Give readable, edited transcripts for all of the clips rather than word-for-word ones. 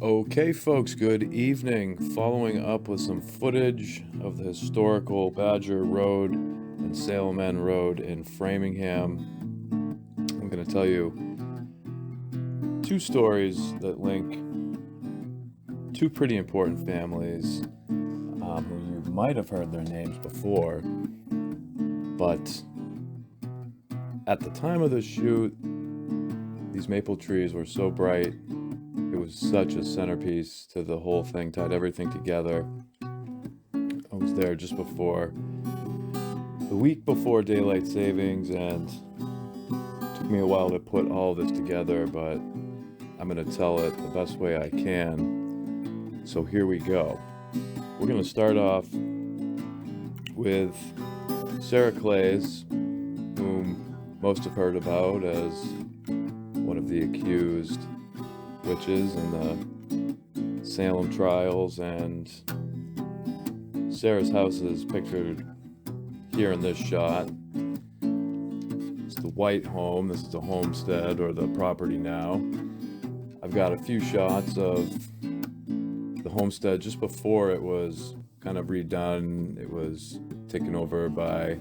Okay, folks, good evening. Following up with some footage of the historical Badger Road and Salem End Road in Framingham. I'm going to tell you two stories that link two pretty important families who you might have heard their names before, but at the time of the shoot, these maple trees were so bright. It was such a centerpiece to the whole thing, tied everything together. I was there just before, the week before daylight savings, and it took me a while to put all this together, but I'm going to tell it the best way I can. So here we go. We're going to start off with Sarah Cloyes, whom most have heard about as one of the accused witches in the Salem trials, and Sarah's house is pictured here in this shot. It's the white home. This is the homestead, or the property now. I've got a few shots of the homestead just before it was kind of redone. It was taken over by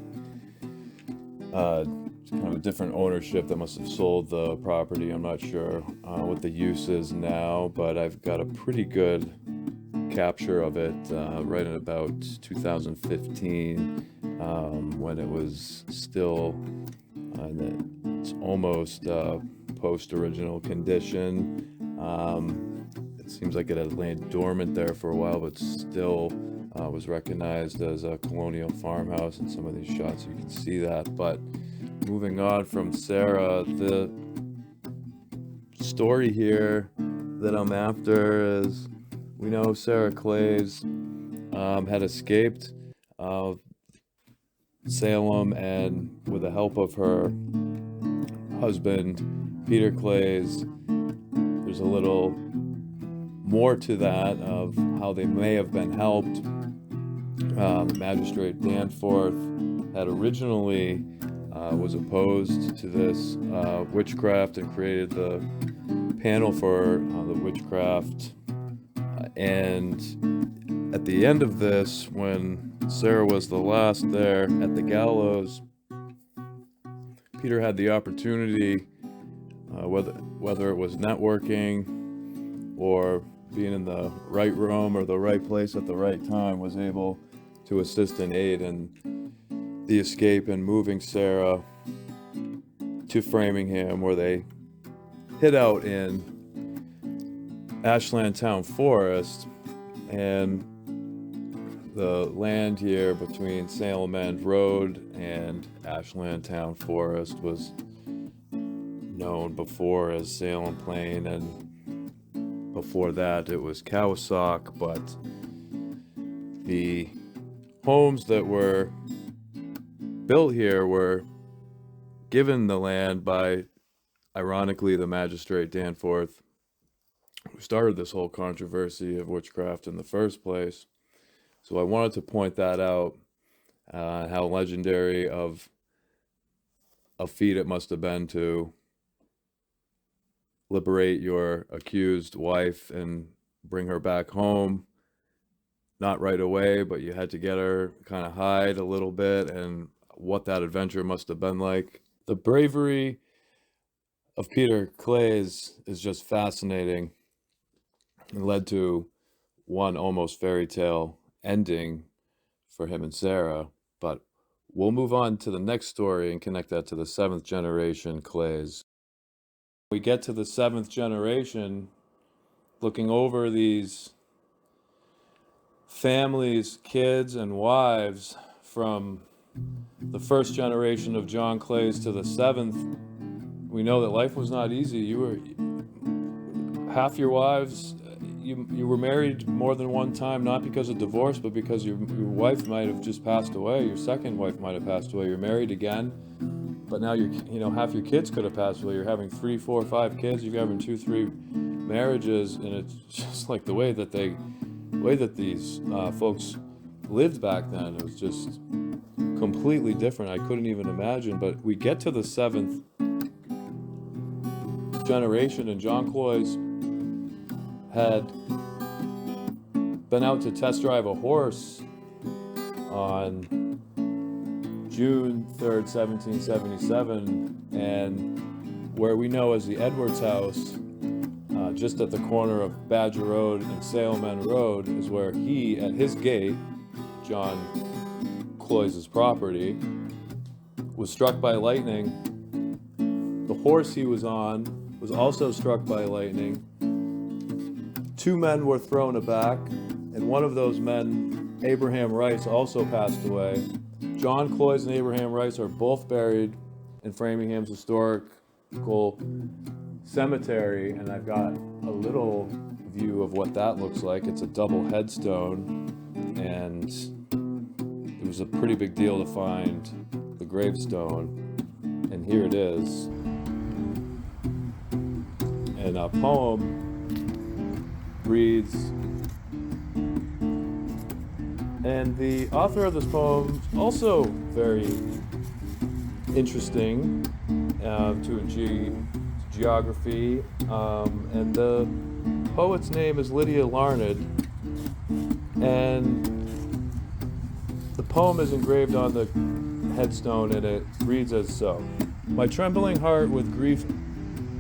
kind of a different ownership that must have sold the property. I'm not sure what the use is now, but I've got a pretty good capture of it right in about 2015 when it was still in its almost post-original condition. It seems like it had lain dormant there for a while, but still was recognized as a colonial farmhouse in some of these shots. You can see that. But moving on from Sarah, the story here that I'm after is, we know Sarah Cloyes had escaped Salem, and with the help of her husband, Peter Cloyes, there's a little more to that of how they may have been helped. Magistrate Danforth had originally was opposed to this witchcraft and created the panel for the witchcraft. And at the end of this, when Sarah was the last there at the gallows, Peter had the opportunity, whether it was networking or being in the right room or the right place at the right time, was able to assist and aid in the escape and moving Sarah to Framingham, where they hid out in Ashland Town Forest. And the land here between Salem End Road and Ashland Town Forest was known before as Salem Plain, and before that it was Cowsock. But the homes that were built here were given the land by, ironically, the magistrate Danforth, who started this whole controversy of witchcraft in the first place. So I wanted to point that out, how legendary of a feat it must have been to liberate your accused wife and bring her back home. Not right away, but you had to get her, kind of hide a little bit, and what that adventure must have been like. The bravery of Peter Cloyes is just fascinating, and led to one almost fairy tale ending for him and Sarah. But we'll move on to the next story and connect that to the 7th generation Cloyes. We get to the 7th generation, looking over these families, kids, and wives from the 1st generation of John Cloyes to the 7th. We know that life was not easy. You were half your wives. You were married more than one time, not because of divorce, but because your wife might have just passed away. Your second wife might have passed away. You're married again, but now half your kids could have passed away. You're having 3, 4, 5 kids. You're having 2, 3 marriages, and it's just like the way that these folks lived back then. It was just completely different. I couldn't even imagine. But we get to the 7th generation, and John Cloyes had been out to test drive a horse on June 3rd, 1777, and where we know as the Edwards House, just at the corner of Badger Road and Salem Road, is where he, at his gate, John Cloyes' property, was struck by lightning. The horse he was on was also struck by lightning. 2 men were thrown aback, and one of those men, Abraham Rice, also passed away. John Cloyes and Abraham Rice are both buried in Framingham's historical cemetery, and I've got a little view of what that looks like. It's a double headstone, and it was a pretty big deal to find the gravestone, and here it is. And a poem reads, and the author of this poem is also very interesting to geography, and the poet's name is Lydia Larned, and the poem is engraved on the headstone, and it reads as so: my trembling heart with grief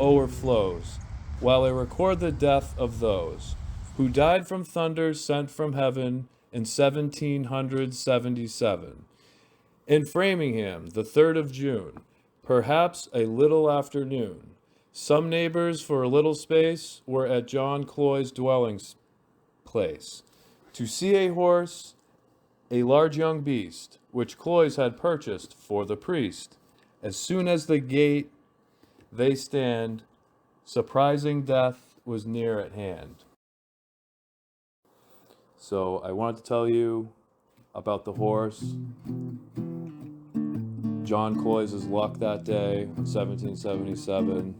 o'erflows, while I record the death of those who died from thunders sent from heaven in 1777. In Framingham, the 3rd of June, perhaps a little after noon, some neighbors for a little space were at John Cloyes' dwelling place, to see a horse, a large young beast, which Cloyes had purchased for the priest. As soon as the gate they stand, surprising death was near at hand. So I wanted to tell you about the horse, John Cloyes' luck that day in 1777,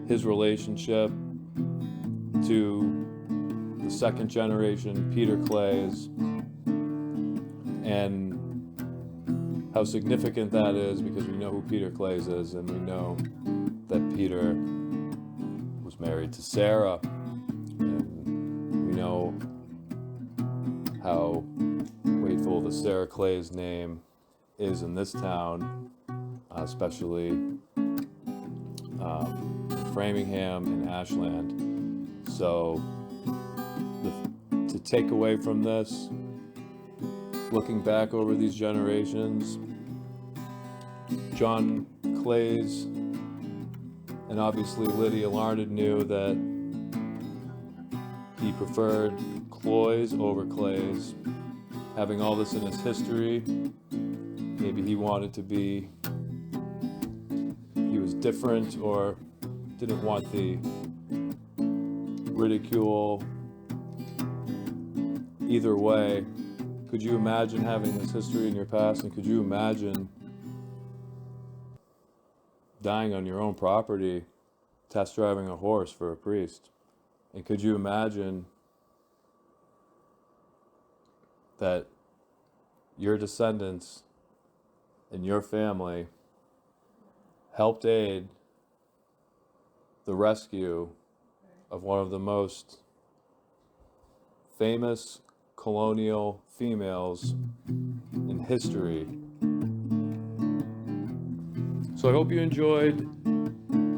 his relationship to the second generation Peter Cloyes, and how significant that is because we know who Peter Cloyes is, and we know that Peter was married to Sarah, and we know how grateful the Sarah Cloyes name is in this town, especially Framingham and Ashland. So to take away from this, looking back over these generations, John Cloyes and obviously Lydia Larned knew that he preferred Cloyes over Cloyes. Having all this in his history, maybe he wanted to be, he was different or didn't want the ridicule. Either way, could you imagine having this history in your past, and could you imagine dying on your own property, test driving a horse for a priest? And could you imagine that your descendants and your family helped aid the rescue of one of the most famous colonial females in history? So I hope you enjoyed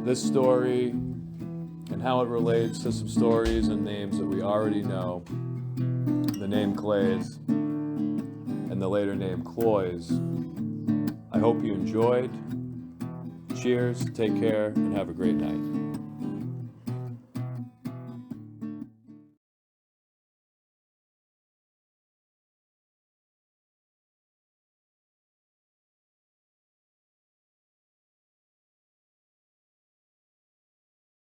this story and how it relates to some stories and names that we already know. The name Cloyes and the later name Cloyes. I hope you enjoyed. Cheers, take care, and have a great night.